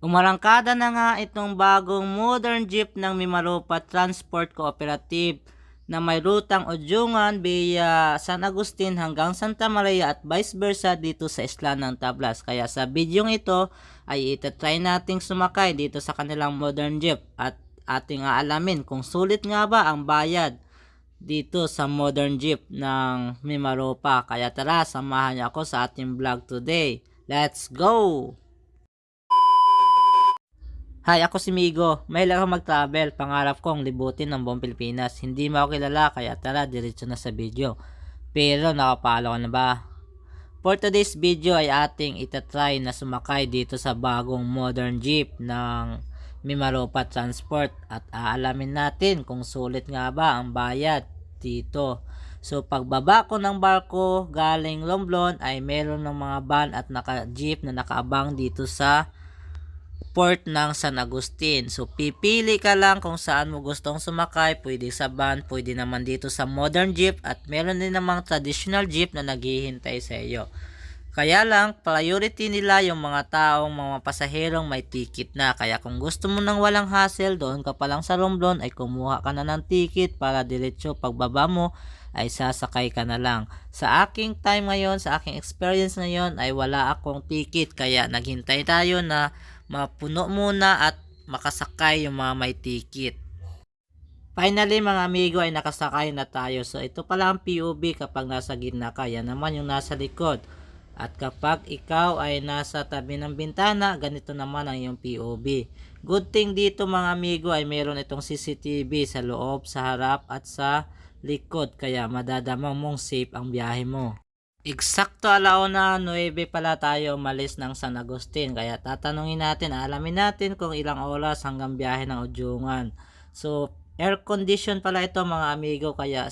Umarangkada na nga itong bagong modern jeep ng Mimaropa Transport Cooperative na may rutang Udyungan via San Agustin hanggang Santa Maria at vice versa dito sa Isla ng Tablas. Kaya sa bidyong ito ay itatry nating sumakay dito sa kanilang modern jeep at ating aalamin kung sulit nga ba ang bayad dito sa modern jeep ng Mimaropa. Kaya tara, samahan niyo ako sa ating vlog today. Let's go! Hi, ako si Migo. Mahilig ako mag-travel. Pangarap kong libutin ng buong Pilipinas. Hindi mo ako kilala, kaya tara, diretso na sa video. Pero nakapalo ka na ba? For today's video ay ating itatry na sumakay dito sa bagong modern jeep ng Mimaropa Transport at aalamin natin kung sulit nga ba ang bayad dito. So pagbaba ko ng barko galing Romblon ay meron ng mga van at naka-jeep na nakaabang dito sa port ng San Agustin. So pipili ka lang kung saan mo gustong sumakay, pwede sa van, pwede naman dito sa modern jeep at meron din namang traditional jeep na naghihintay sa iyo. Kaya lang, priority nila yung mga taong mga pasaherong may ticket na. Kaya kung gusto mo nang walang hassle, doon ka pa lang sa Romblon ay kumuha ka na ng ticket para diretso pagbaba mo ay sasakay ka na lang. Sa aking time ngayon, sa aking experience ngayon ay wala akong ticket. Kaya naghintay tayo na mapuno muna at makasakay yung mga may ticket. Finally mga amigo ay nakasakay na tayo. So ito pala ang POV kapag nasa gitna ka. Yan naman yung nasa likod. At kapag ikaw ay nasa tabi ng bintana, ganito naman ang iyong POV. Good thing dito mga amigo ay meron itong CCTV sa loob, sa harap at sa likod. Kaya madadama mong safe ang biyahe mo. Eksakto 1:09 pala tayo umalis ng San Agustin. Kaya tatanungin natin, alamin natin kung ilang oras hanggang biyahe ng Udyungan. So air condition pala ito mga amigo, kaya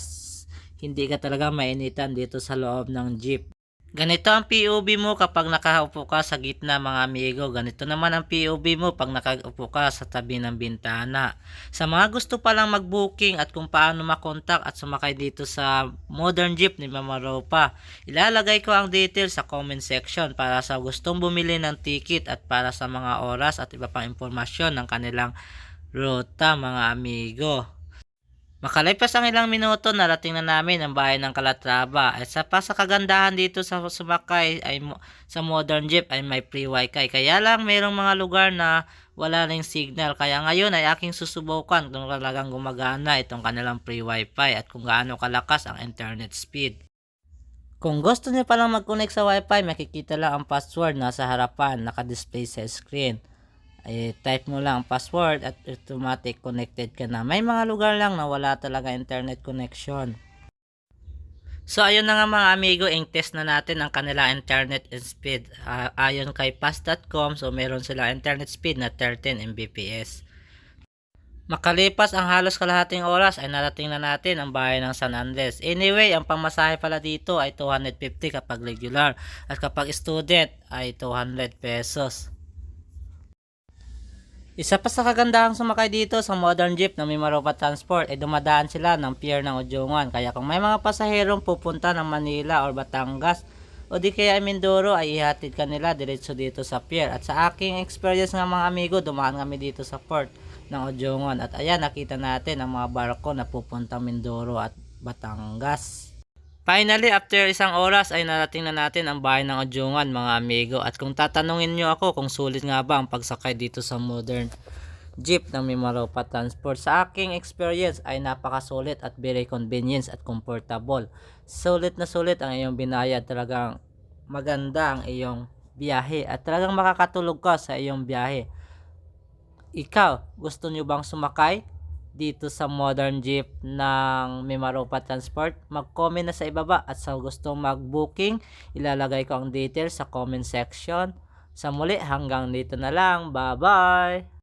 hindi ka talaga mainitan dito sa loob ng jeep. Ganito ang POV mo kapag nakaupo ka sa gitna mga amigo. Ganito naman ang POV mo pag nakaupo ka sa tabi ng bintana. Sa mga gusto palang mag-booking at kung paano makontak at sumakay dito sa modern jeep ni Mimaropa, ilalagay ko ang details sa comment section para sa gustong bumili ng ticket at para sa mga oras at iba pang impormasyon ng kanilang ruta mga amigo. Makalipas ang ilang minuto, narating na namin ang bayan ng Calatrava. At sa kagandahan dito sa sumakay ay sa modern jeep ay may free wifi. Kaya lang mayroong mga lugar na wala ring signal. Kaya ngayon ay aking susubukan kung talagang gumagana itong kanilang free wifi at kung gaano kalakas ang internet speed. Kung gusto niyo palang mag-connect sa wifi, makikita lang ang password nasa harapan, naka-display sa screen. Ay type mo lang ang password at automatic connected ka na. May mga lugar lang na wala talaga internet connection. So ayun na nga mga amigo, test na natin ang kanila internet speed. Ayon kay fast.com, so meron sila internet speed na 13 Mbps. Makalipas ang halos kalahating oras ay narating na natin ang bayan ng San Andres. Anyway, ang pamasahe pala dito ay 250 kapag regular at kapag student ay 200 pesos. Isa pa sa kagandahang sumakay dito sa modern jeep ng Mimaropa Transport ay dumadaan sila ng pier ng Udyungan. Kaya kung may mga pasaherong pupunta ng Manila or Batangas o di kaya Mindoro ay ihatid kanila diretso dito sa pier. At sa aking experience nga mga amigo, dumaan kami dito sa port ng Udyungan. At ayan, nakita natin ang mga barko na pupunta Mindoro at Batangas. Finally, after isang oras ay narating na natin ang bayan ng Udyungan mga amigo. At kung tatanungin nyo ako kung sulit nga ba ang pagsakay dito sa modern jeep ng Mimaropa Transport, sa aking experience ay napakasulit at very convenient at comfortable. Sulit na sulit ang iyong binayad, talagang maganda ang iyong biyahe at talagang makakatulog ka sa iyong biyahe. Ikaw, gusto nyo bang sumakay dito sa modern jeep ng Mimaropa Transport? Mag-comment na sa ibaba at sa gustong mag-booking, ilalagay ko ang details sa comment section. Sa muli, hanggang dito na lang. Bye-bye!